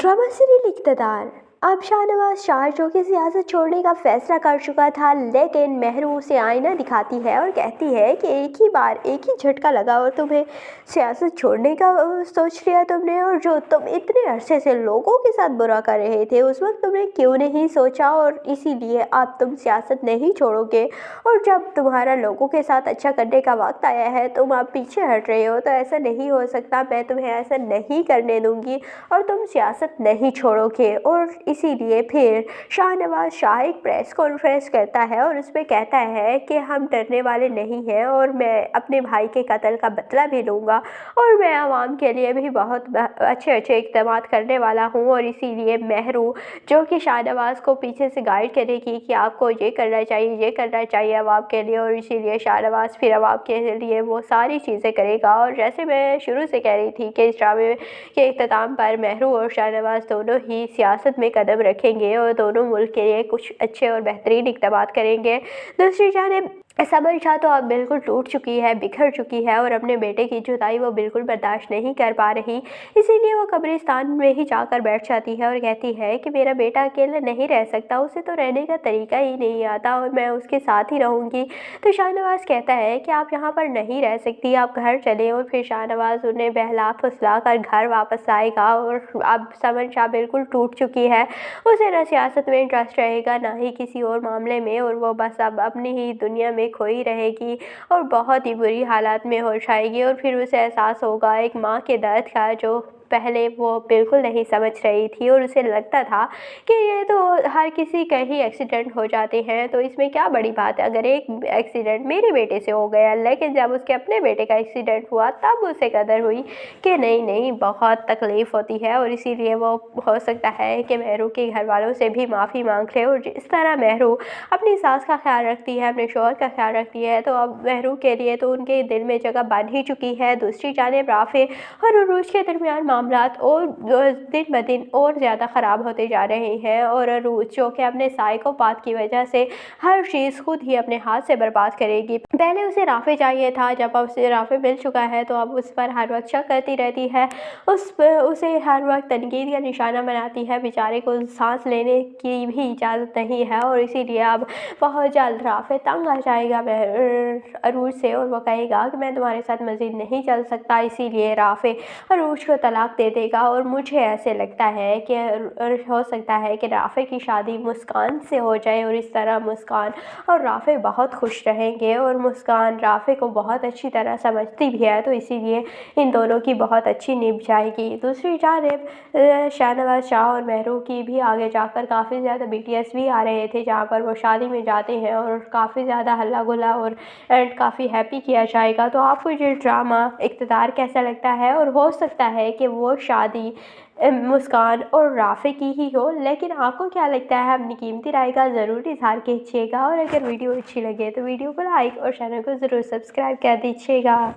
Drama serial इक़्तिदार। अब शाहनवाज शाह जो कि सियासत छोड़ने का फैसला कर चुका था, लेकिन महरू उसे आईना दिखाती है और कहती है कि एक ही बार एक ही झटका लगा और तुम्हें सियासत छोड़ने का सोच लिया तुमने, और जो तुम इतने अरसे से लोगों के साथ बुरा कर रहे थे उस वक्त तुमने क्यों नहीं सोचा, और इसीलिए अब तुम सियासत नहीं छोड़ोगे। और जब तुम्हारा लोगों के साथ अच्छा करने का वक्त आया है तुम अब पीछे हट रहे हो, तो ऐसा नहीं हो सकता, मैं तुम्हें ऐसा नहीं करने दूंगी और तुम सियासत नहीं छोड़ोगे। और इसीलिए फिर शाहनवाज शाह एक प्रेस कॉन्फ्रेंस करता है और उसमें कहता है कि हम डरने वाले नहीं हैं और मैं अपने भाई के कत्ल का बदला भी लूँगा और मैं आवाम के लिए भी बहुत अच्छे इक़दाम करने वाला हूँ। और इसीलिए महरू जो कि शाहनवाज को पीछे से गाइड करेगी कि आपको ये करना चाहिए आवाम के लिए, और इसीलिए शाहनवाज फिर आवाम के लिए वो सारी चीज़ें करेगा। और जैसे मैं शुरू से कह रही थी कि इस ड्रामे के इख्तिताम पर महरू और शाहनवाज दोनों ही सियासत में कदम रखेंगे और दोनों मुल्क के लिए कुछ अच्छे और बेहतरीन इक़दाम करेंगे। दूसरी जानिब समन शाह तो अब बिल्कुल टूट चुकी है, बिखर चुकी है और अपने बेटे की जुदाई वो बिल्कुल बर्दाश्त नहीं कर पा रही, इसीलिए वो कब्रिस्तान में ही जाकर बैठ जाती है और कहती है कि मेरा बेटा अकेला नहीं रह सकता, उसे तो रहने का तरीका ही नहीं आता और मैं उसके साथ ही रहूँगी। तो शाहनवाज कहता है कि आप यहाँ पर नहीं रह सकती, आप घर चलें। और फिर शाहनवाज उन्हें बहला फुसला कर घर वापस आएगा। और अब समन शाह बिल्कुल टूट चुकी है, उसे ना सियासत में इंटरेस्ट रहेगा ना ही किसी और मामले में, और वो बस अब अपनी ही दुनिया में खोई रहेगी और बहुत ही बुरी हालात में हो जाएगी। और फिर उसे एहसास होगा एक माँ के दर्द का, जो पहले वो बिल्कुल नहीं समझ रही थी और उसे लगता था कि ये तो हर किसी का ही एक्सीडेंट हो जाते हैं, तो इसमें क्या बड़ी बात है अगर एक एक्सीडेंट मेरे बेटे से हो गया। लेकिन जब उसके अपने बेटे का एक्सीडेंट हुआ तब उसे कदर हुई कि नहीं बहुत तकलीफ़ होती है, और इसीलिए वो हो सकता है कि महरू के घर वालों से भी माफ़ी मांग ले। और जिस तरह महरू अपनी सास का ख्याल रखती है, अपने शौहर का ख्याल रखती है, तो अब महरू के लिए तो उनके दिल में जगह बन ही चुकी है। दूसरी जानिब राफे और अरूज के दरमियान मामलात और दिन ब दिन और ज़्यादा ख़राब होते जा रहे हैं, और अरूज जो कि अपने साइकोपाथ की वजह से हर चीज़ खुद ही अपने हाथ से बर्बाद करेगी। पहले उसे राफे चाहिए था, जब अब उसे राफे मिल चुका है तो अब उस पर हर वक्त शक करती रहती है, उसे हर वक्त तनकीद का निशाना बनाती है। बेचारे को सांस लेने की भी इजाज़त नहीं है, और इसीलिए अब बहुत जल्द राफे तंग आ जाएगा अरूज से और वो कहेगा कि मैं तुम्हारे साथ मज़ीद नहीं चल सकता, इसीलिए राफे अरूज को तलाक दे देगा। और मुझे ऐसे लगता है कि हो सकता है कि राफे की शादी मुस्कान से हो जाए, और इस तरह मुस्कान और राफे बहुत खुश रहेंगे, और मुस्कान राफे को बहुत अच्छी तरह समझती भी है, तो इसीलिए इन दोनों की बहुत अच्छी निभ जाएगी। दूसरी जानिब शाहनवाज शाह और महरू की भी आगे जाकर काफ़ी ज़्यादा BTS भी आ रहे थे, जहाँ पर वो शादी में जाते हैं और काफ़ी ज़्यादा हल्ला गुल्ला और एंड काफ़ी हैप्पी किया जाएगा। तो आपको ये ड्रामा इक़्तिदार कैसा लगता है? और हो सकता है कि वो शादी मुस्कान और राफे की ही हो, लेकिन आपको क्या लगता है? अपनी कीमती राय का ज़रूर इज़हार कीजिएगा, और अगर वीडियो अच्छी लगे तो वीडियो को लाइक और चैनल को ज़रूर सब्सक्राइब कर दीजिएगा।